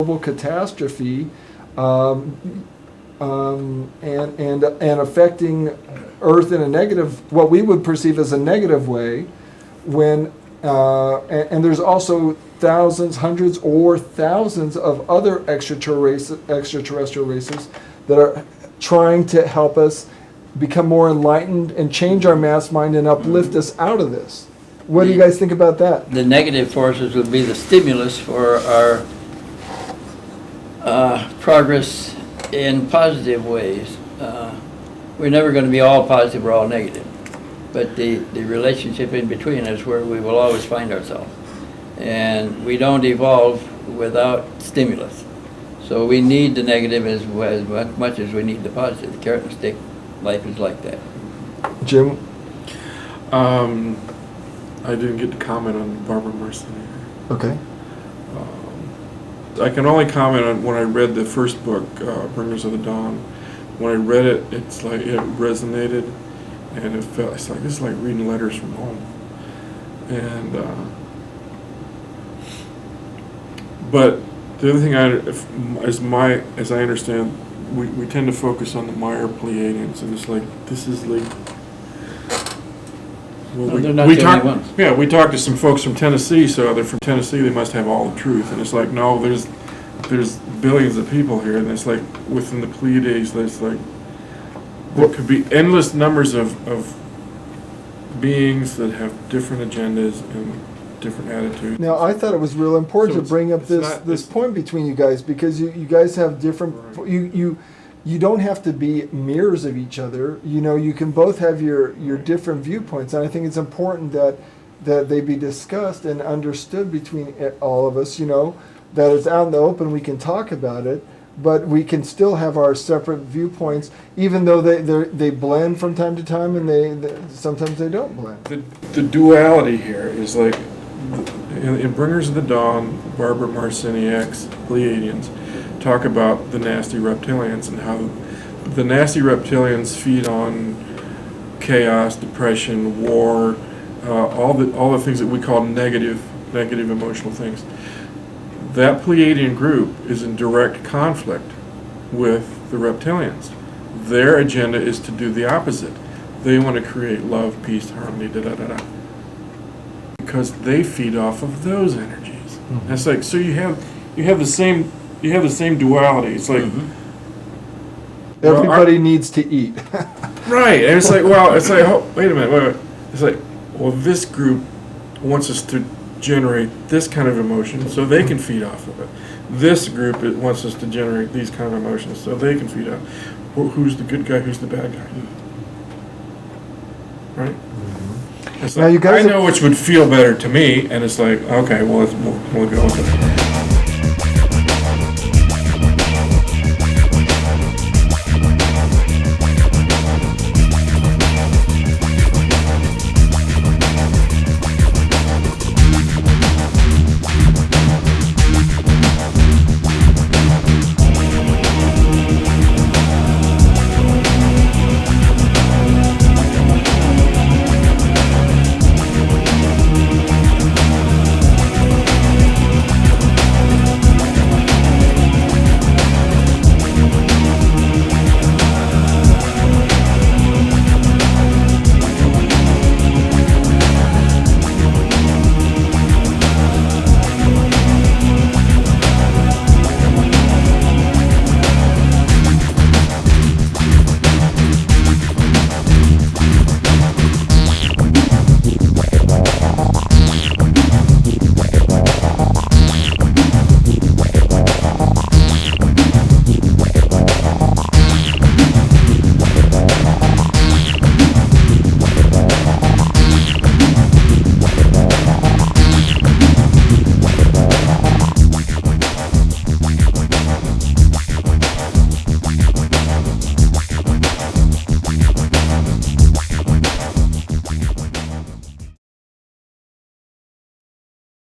global catastrophe and affecting Earth in a negative, what we would perceive as a negative way, when and there's also thousands, hundreds, or thousands of other extraterrestrial races that are trying to help us become more enlightened and change our mass mind and uplift us out of this. What do you guys think about that? The negative forces would be the stimulus for our progress in positive ways. We're never going to be all positive or all negative, but the relationship in between is where we will always find ourselves. And we don't evolve without stimulus. So we need the negative as much as we need the positive. The carrot and stick life is like that. Jim? I didn't get to comment on Barbara Marciniak. Okay. I can only comment on when I read the first book, Bringers of the Dawn. When I read it, it's like it resonated, and it felt it's like this is like reading letters from home. And but the other thing as I understand, we tend to focus on the Meier Pleiadians, and it's like this is like. Well, no, they're not the only ones. Yeah, we talked to some folks from Tennessee, so they're from Tennessee, they must have all the truth. And it's like, no, there's billions of people here, and it's like within the Pleiades, there's like there could be endless numbers of beings that have different agendas and different attitudes. Now, I thought it was real important to bring up this point between you guys, because you guys have different, right. You don't have to be mirrors of each other. You know, you can both have your different viewpoints, and I think it's important that they be discussed and understood between all of us. You know, that it's out in the open. We can talk about it, but we can still have our separate viewpoints, even though they blend from time to time, and sometimes they don't blend. The duality here is like in Bringers of the Dawn, Barbara Marciniak's Pleiadians talk about the nasty reptilians and how the nasty reptilians feed on chaos, depression, war, all the things that we call negative emotional things. That Pleiadian group is in direct conflict with the reptilians. Their agenda is to do the opposite. They want to create love, peace, harmony, because they feed off of those energies. Mm-hmm. It's like, so you have the same duality. It's like everybody needs to eat. Right, and it's like, well, it's like, oh, wait a minute. It's like, well, this group wants us to generate this kind of emotion so they can feed off of it. This group wants us to generate these kind of emotions so they can feed off. Well, who's the good guy? Who's the bad guy? Right. It's like, now you guys I know which would feel better to me, and it's like, okay, well, we'll go with it.